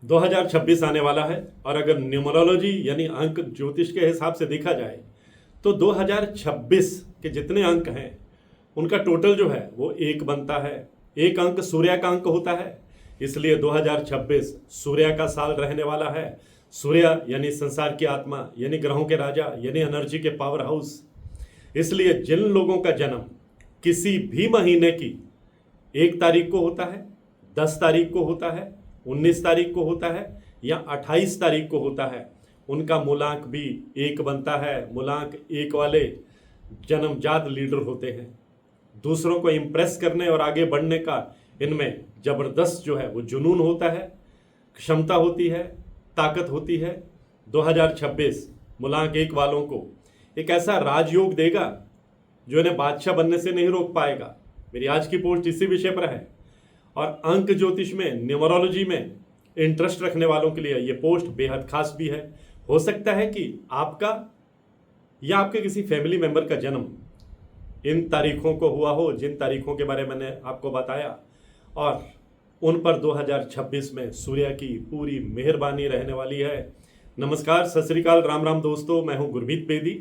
2026 आने वाला है और अगर न्यूमरोलॉजी यानी अंक ज्योतिष के हिसाब से देखा जाए तो 2026 के जितने अंक हैं उनका टोटल जो है वो एक बनता है। एक अंक सूर्य का अंक होता है, इसलिए 2026 सूर्य का साल रहने वाला है। सूर्य यानी संसार की आत्मा, यानी ग्रहों के राजा, यानी एनर्जी के पावर हाउस। इसलिए जिन लोगों का जन्म किसी भी महीने की 1 तारीख को होता है, 10 तारीख को होता है, 19 तारीख को होता है या 28 तारीख को होता है, उनका मूलांक भी एक बनता है। मूलांक एक वाले जन्मजात लीडर होते हैं। दूसरों को इम्प्रेस करने और आगे बढ़ने का इनमें जबरदस्त जो है वो जुनून होता है, क्षमता होती है, ताकत होती है। 2026 मूलांक एक वालों को एक ऐसा राजयोग देगा जो इन्हें बादशाह बनने से नहीं रोक पाएगा। मेरी आज की पोस्ट इसी विषय पर है और अंक ज्योतिष में, न्यूमरोलॉजी में इंटरेस्ट रखने वालों के लिए ये पोस्ट बेहद खास भी है। हो सकता है कि आपका या आपके किसी फैमिली मेंबर का जन्म इन तारीखों को हुआ हो, जिन तारीखों के बारे में मैंने आपको बताया, और उन पर 2026 में सूर्य की पूरी मेहरबानी रहने वाली है। नमस्कार, सत श्री अकाल, राम राम दोस्तों, मैं हूं गुरमीत पेदी।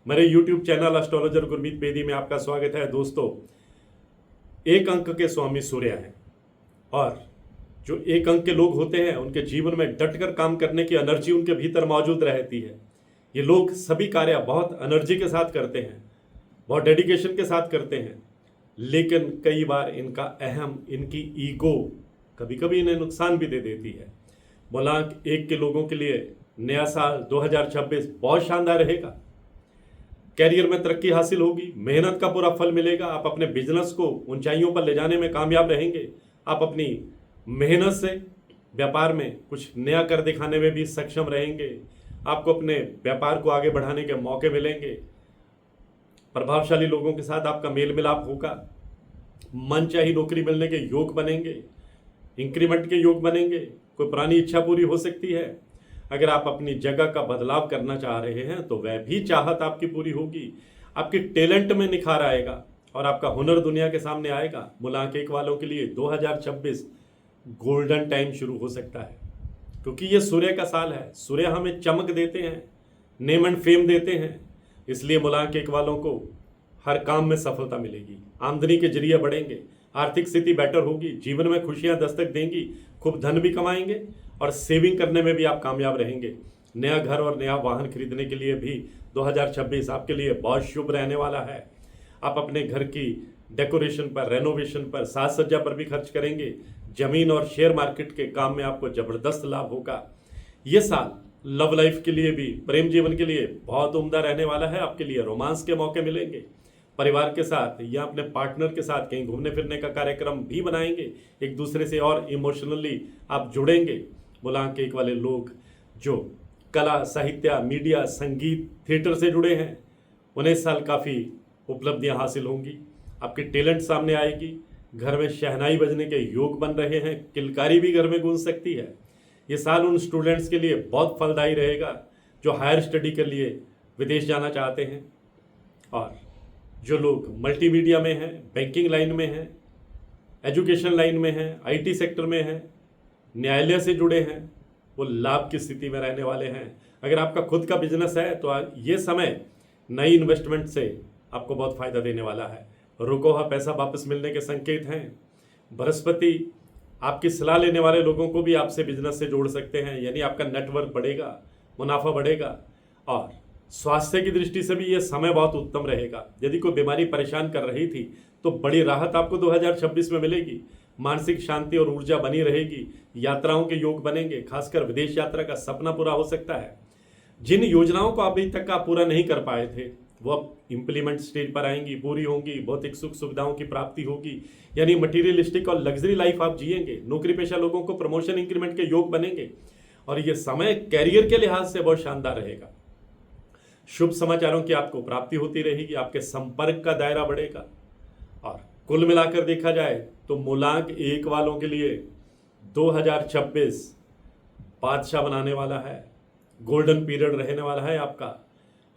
मेरे YouTube चैनल एस्ट्रोलॉजर गुरमीत पेदी में आपका स्वागत है। दोस्तों, एक अंक के स्वामी सूर्य हैं और जो एक अंक के लोग होते हैं उनके जीवन में डटकर काम करने की एनर्जी उनके भीतर मौजूद रहती है। ये लोग सभी कार्य बहुत एनर्जी के साथ करते हैं, बहुत डेडिकेशन के साथ करते हैं, लेकिन कई बार इनका अहम, इनकी ईगो कभी कभी इन्हें नुकसान भी दे देती है। मूलांक एक के लोगों के लिए नया साल 2026 बहुत शानदार रहेगा। कैरियर में तरक्की हासिल होगी, मेहनत का पूरा फल मिलेगा। आप अपने बिजनेस को ऊंचाइयों पर ले जाने में कामयाब रहेंगे। आप अपनी मेहनत से व्यापार में कुछ नया कर दिखाने में भी सक्षम रहेंगे। आपको अपने व्यापार को आगे बढ़ाने के मौके मिलेंगे। प्रभावशाली लोगों के साथ आपका मेल मिलाप होगा। मनचाही नौकरी मिलने के योग बनेंगे, इंक्रीमेंट के योग बनेंगे। कोई पुरानी इच्छा पूरी हो सकती है। अगर आप अपनी जगह का बदलाव करना चाह रहे हैं तो वह भी चाहत आपकी पूरी होगी। आपके टैलेंट में निखार आएगा और आपका हुनर दुनिया के सामने आएगा। मूलांक एक वालों के लिए 2026 गोल्डन टाइम शुरू हो सकता है, क्योंकि ये सूर्य का साल है। सूर्य हमें चमक देते हैं, नेम एंड फेम देते हैं। इसलिए मूलांक एक वालों को हर काम में सफलता मिलेगी, आमदनी के जरिए बढ़ेंगे, आर्थिक स्थिति बेटर होगी, जीवन में खुशियां दस्तक देंगी, खूब धन भी कमाएंगे और सेविंग करने में भी आप कामयाब रहेंगे। नया घर और नया वाहन खरीदने के लिए भी 2026 आपके लिए बहुत शुभ रहने वाला है। आप अपने घर की डेकोरेशन पर, रेनोवेशन पर, साज सज्जा पर भी खर्च करेंगे। जमीन और शेयर मार्केट के काम में आपको जबरदस्त लाभ होगा। ये साल लव लाइफ के लिए भी, प्रेम जीवन के लिए बहुत उम्दा रहने वाला है। आपके लिए रोमांस के मौके मिलेंगे। परिवार के साथ या अपने पार्टनर के साथ कहीं घूमने फिरने का कार्यक्रम भी बनाएंगे। एक दूसरे से और इमोशनली आप जुड़ेंगे। मूलांक एक वाले लोग जो कला, साहित्य, मीडिया, संगीत, थिएटर से जुड़े हैं, उन्हें इस साल काफ़ी उपलब्धियां हासिल होंगी। आपकी टैलेंट सामने आएगी। घर में शहनाई बजने के योग बन रहे हैं, किलकारी भी घर में गूंज सकती है। ये साल उन स्टूडेंट्स के लिए बहुत फलदायी रहेगा जो हायर स्टडी के लिए विदेश जाना चाहते हैं, और जो लोग मल्टीमीडिया में हैं, बैंकिंग लाइन में हैं, एजुकेशन लाइन में हैं, आईटी सेक्टर में हैं, न्यायालय से जुड़े हैं, वो लाभ की स्थिति में रहने वाले हैं। अगर आपका खुद का बिजनेस है तो ये समय नई इन्वेस्टमेंट से आपको बहुत फायदा देने वाला है। रुको हुआ पैसा वापस मिलने के संकेत हैं। बृहस्पति आपकी सलाह लेने वाले लोगों को भी आपसे बिजनेस से जोड़ सकते हैं, यानी आपका नेटवर्क बढ़ेगा, मुनाफा बढ़ेगा। और स्वास्थ्य की दृष्टि से भी ये समय बहुत उत्तम रहेगा। यदि कोई बीमारी परेशान कर रही थी तो बड़ी राहत आपको 2026 में मिलेगी। मानसिक शांति और ऊर्जा बनी रहेगी। यात्राओं के योग बनेंगे, खासकर विदेश यात्रा का सपना पूरा हो सकता है। जिन योजनाओं को अभी तक आप पूरा नहीं कर पाए थे वो अब इम्प्लीमेंट स्टेज पर आएंगी, पूरी होंगी। भौतिक सुख सुविधाओं की प्राप्ति होगी, यानी मटीरियलिस्टिक और लग्जरी लाइफ आप जिएंगे। नौकरी पेशा लोगों को प्रमोशन, इंक्रीमेंट के योग बनेंगे और ये समय कैरियर के लिहाज से बहुत शानदार रहेगा। शुभ समाचारों की आपको प्राप्ति होती रहेगी। आपके संपर्क का दायरा बढ़ेगा और कुल मिलाकर देखा जाए तो मूलांक एक वालों के लिए 2026 बादशाह बनाने वाला है। गोल्डन पीरियड रहने वाला है आपका।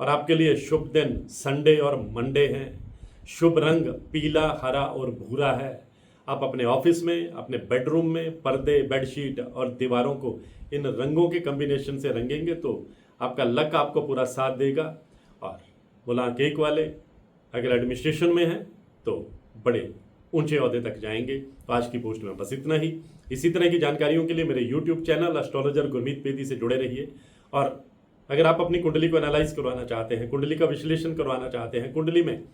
और आपके लिए शुभ दिन संडे और मंडे हैं। शुभ रंग पीला, हरा और भूरा है। आप अपने ऑफिस में, अपने बेडरूम में पर्दे, बेडशीट और दीवारों को इन रंगों के कम्बिनेशन से रंगेंगे तो आपका लक आपको पूरा साथ देगा। और बुलांक 1 वाले अगर एडमिनिस्ट्रेशन में हैं तो बड़े ऊंचे ओहदे तक जाएंगे। तो आज की पोस्ट में बस इतना ही। इसी तरह की जानकारियों के लिए मेरे यूट्यूब चैनल एस्ट्रोलॉजर गुरमीत पेदी से जुड़े रहिए। और अगर आप अपनी कुंडली को एनालाइज करवाना चाहते हैं, कुंडली का विश्लेषण करवाना चाहते हैं, कुंडली में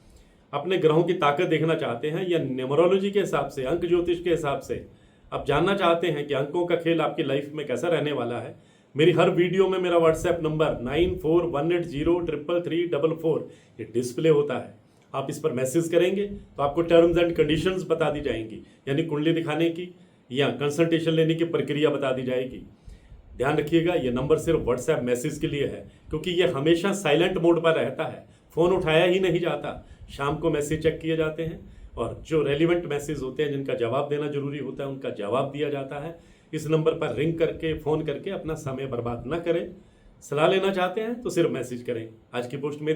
अपने ग्रहों की ताकत देखना चाहते हैं, या न्यूमरोलॉजी के हिसाब से, अंक ज्योतिष के हिसाब से आप जानना चाहते हैं कि अंकों का खेल आपकी लाइफ में कैसा रहने वाला है, मेरी हर वीडियो में मेरा व्हाट्सएप नंबर 9418033344 ये डिस्प्ले होता है। आप इस पर मैसेज करेंगे तो आपको टर्म्स एंड कंडीशंस बता दी जाएंगी, यानी कुंडली दिखाने की या कंसल्टेशन लेने की प्रक्रिया बता दी जाएगी। ध्यान रखिएगा, ये नंबर सिर्फ व्हाट्सएप मैसेज के लिए है, क्योंकि ये हमेशा साइलेंट मोड पर रहता है, फ़ोन उठाया ही नहीं जाता। शाम को मैसेज चेक किए जाते हैं और जो रेलिवेंट मैसेज होते हैं, जिनका जवाब देना जरूरी होता है, उनका जवाब दिया जाता है। इस नंबर पर रिंग करके, फ़ोन करके अपना समय बर्बाद ना करें। सलाह लेना चाहते हैं तो सिर्फ मैसेज करें। आज की पोस्ट में